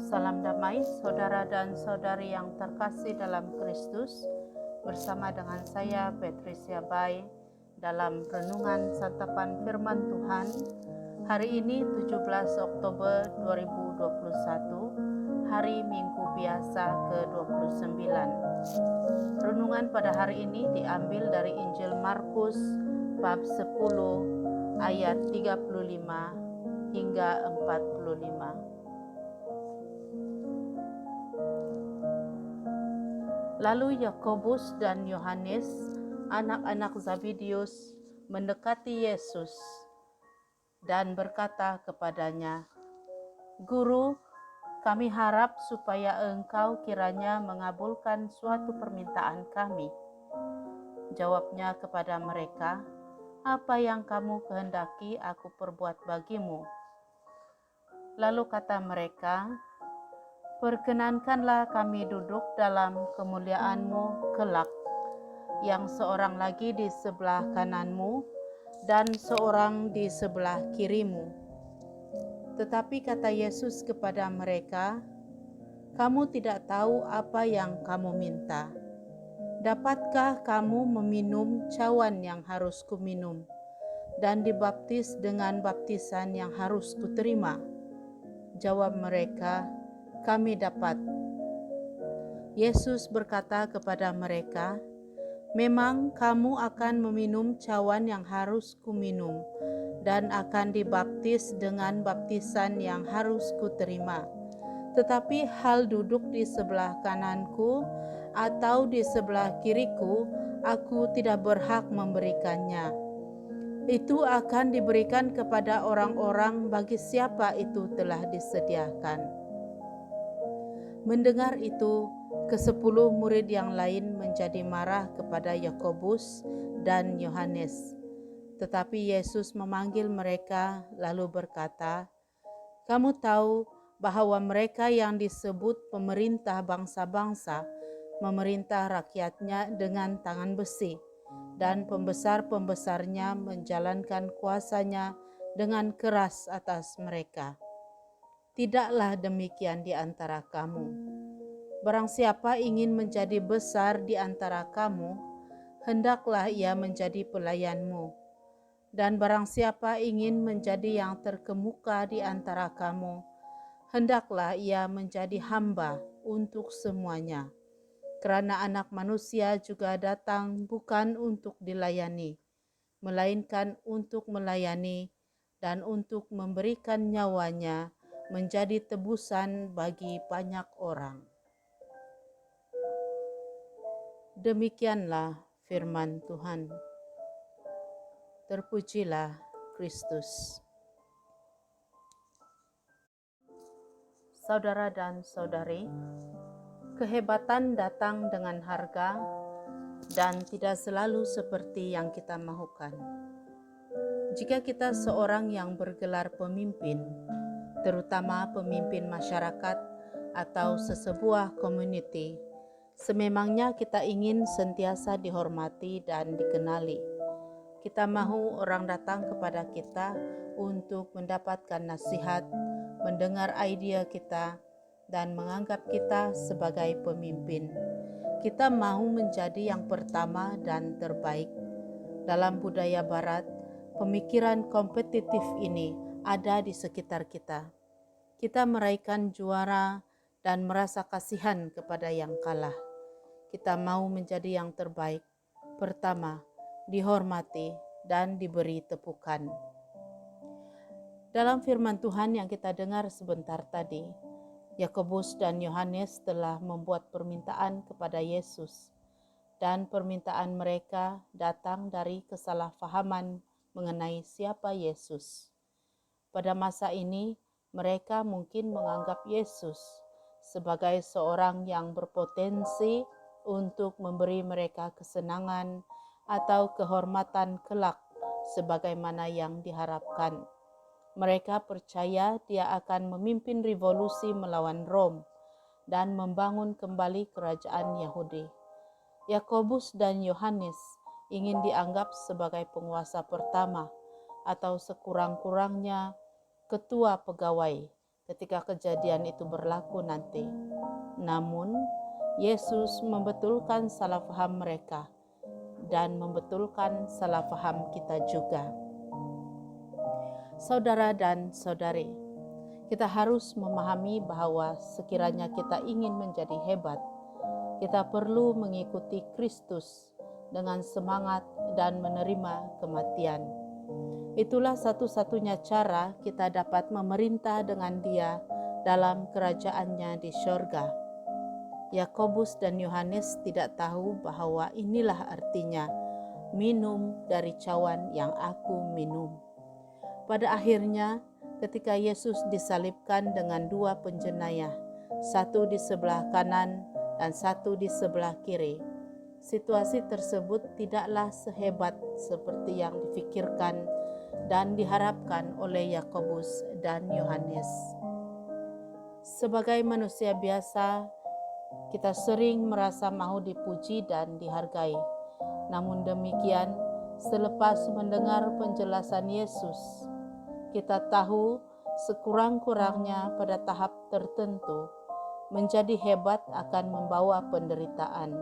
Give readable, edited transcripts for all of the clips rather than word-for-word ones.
Salam damai saudara dan saudari yang terkasih dalam Kristus. Bersama dengan saya Patricia Bay dalam renungan santapan firman Tuhan hari ini 17 Oktober 2021, hari Minggu biasa ke-29. Renungan pada hari ini diambil dari Injil Markus bab 10 ayat 35 hingga 45. Lalu Yakobus dan Yohanes, anak-anak Zebedeus, mendekati Yesus dan berkata kepadanya, "Guru, kami harap supaya Engkau kiranya mengabulkan suatu permintaan kami." Jawabnya kepada mereka, "Apa yang kamu kehendaki aku perbuat bagimu?" Lalu kata mereka, "Perkenankanlah kami duduk dalam kemuliaan-Mu kelak, yang seorang lagi di sebelah kanan-Mu dan seorang di sebelah kiri-Mu." Tetapi kata Yesus kepada mereka, "Kamu tidak tahu apa yang kamu minta. Dapatkah kamu meminum cawan yang harus kuminum dan dibaptis dengan baptisan yang harus kuterima?" Jawab mereka, "Kami dapat." Yesus berkata kepada mereka, "Memang kamu akan meminum cawan yang harus kuminum dan akan dibaptis dengan baptisan yang harus kuterima. Tetapi hal duduk di sebelah kananku atau di sebelah kiriku, aku tidak berhak memberikannya. Itu akan diberikan kepada orang-orang bagi siapa itu telah disediakan." Mendengar itu, ke-10 murid yang lain menjadi marah kepada Yakobus dan Yohanes. Tetapi Yesus memanggil mereka lalu berkata, "Kamu tahu bahwa mereka yang disebut pemerintah bangsa-bangsa memerintah rakyatnya dengan tangan besi, dan pembesar-pembesarnya menjalankan kuasanya dengan keras atas mereka. Tidaklah demikian di antara kamu. Barang siapa ingin menjadi besar di antara kamu, hendaklah ia menjadi pelayanmu. Dan barang siapa ingin menjadi yang terkemuka di antara kamu, hendaklah ia menjadi hamba untuk semuanya. Karena Anak Manusia juga datang bukan untuk dilayani, melainkan untuk melayani dan untuk memberikan nyawanya menjadi tebusan bagi banyak orang." Demikianlah firman Tuhan. Terpujilah Kristus. Saudara dan saudari, kehebatan datang dengan harga dan tidak selalu seperti yang kita mahukan. Jika kita seorang yang bergelar pemimpin, terutama pemimpin masyarakat atau sesebuah community, sememangnya kita ingin sentiasa dihormati dan dikenali. Kita mahu orang datang kepada kita untuk mendapatkan nasihat, mendengar idea kita, dan menganggap kita sebagai pemimpin. Kita mahu menjadi yang pertama dan terbaik. Dalam budaya Barat, pemikiran kompetitif ini ada di sekitar kita. Kita meraihkan juara dan merasa kasihan kepada yang kalah. Kita mau menjadi yang terbaik, pertama, dihormati, dan diberi tepukan. Dalam firman Tuhan yang kita dengar sebentar tadi, Yakobus dan Yohanes telah membuat permintaan kepada Yesus, dan permintaan mereka datang dari kesalahpahaman mengenai siapa Yesus. Pada masa ini, mereka mungkin menganggap Yesus sebagai seorang yang berpotensi untuk memberi mereka kesenangan atau kehormatan kelak sebagaimana yang diharapkan. Mereka percaya dia akan memimpin revolusi melawan Rom dan membangun kembali kerajaan Yahudi. Yakobus dan Yohanes ingin dianggap sebagai penguasa pertama atau sekurang-kurangnya ketua pegawai, ketika kejadian itu berlaku nanti. Namun, Yesus membetulkan salah paham mereka dan membetulkan salah paham kita juga. Saudara dan saudari, kita harus memahami bahwa sekiranya kita ingin menjadi hebat, kita perlu mengikuti Kristus dengan semangat dan menerima kematian. Itulah satu-satunya cara kita dapat memerintah dengan Dia dalam kerajaannya di syurga. Yakobus dan Yohanes tidak tahu bahwa inilah artinya minum dari cawan yang aku minum. Pada akhirnya, ketika Yesus disalibkan dengan dua penjenayah, satu di sebelah kanan dan satu di sebelah kiri, situasi tersebut tidaklah sehebat seperti yang difikirkan dan diharapkan oleh Yakobus dan Yohanes. Sebagai manusia biasa, kita sering merasa mau dipuji dan dihargai. Namun demikian, selepas mendengar penjelasan Yesus, kita tahu sekurang-kurangnya pada tahap tertentu menjadi hebat akan membawa penderitaan.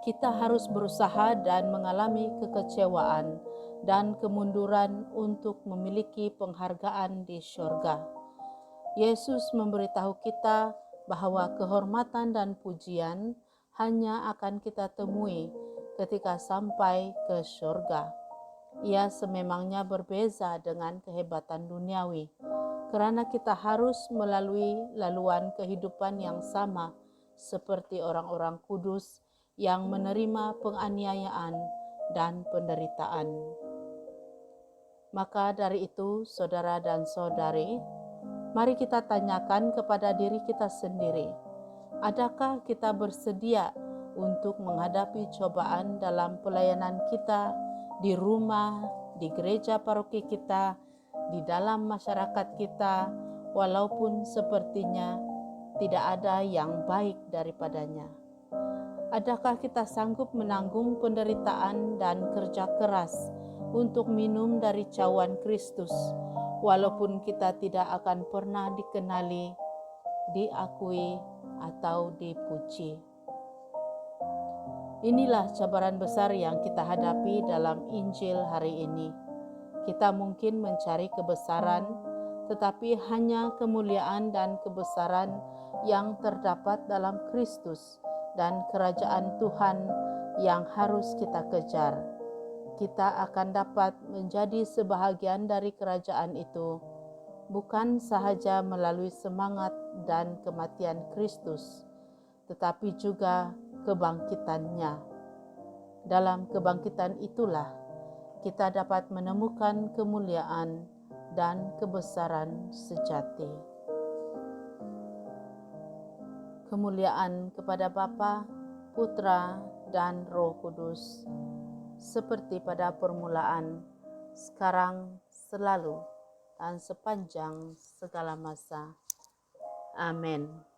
Kita harus berusaha dan mengalami kekecewaan dan kemunduran untuk memiliki penghargaan di syurga. Yesus memberitahu kita bahwa kehormatan dan pujian hanya akan kita temui ketika sampai ke syurga. Ia sememangnya berbeza dengan kehebatan duniawi, karena kita harus melalui laluan kehidupan yang sama seperti orang-orang kudus yang menerima penganiayaan dan penderitaan. Maka dari itu, saudara dan saudari, mari kita tanyakan kepada diri kita sendiri, adakah kita bersedia untuk menghadapi cobaan dalam pelayanan kita di rumah, di gereja paroki kita, di dalam masyarakat kita, walaupun sepertinya tidak ada yang baik daripadanya? Adakah kita sanggup menanggung penderitaan dan kerja keras untuk minum dari cawan Kristus, walaupun kita tidak akan pernah dikenali, diakui, atau dipuji? Inilah cabaran besar yang kita hadapi dalam Injil hari ini. Kita mungkin mencari kebesaran, tetapi hanya kemuliaan dan kebesaran yang terdapat dalam Kristus dan kerajaan Tuhan yang harus kita kejar. Kita akan dapat menjadi sebahagian dari kerajaan itu, bukan sahaja melalui semangat dan kematian Kristus, tetapi juga kebangkitannya. Dalam kebangkitan itulah kita dapat menemukan kemuliaan dan kebesaran sejati. Kemuliaan kepada Bapa, Putra, dan Roh Kudus, seperti pada permulaan, sekarang, selalu, dan sepanjang segala masa. Amin.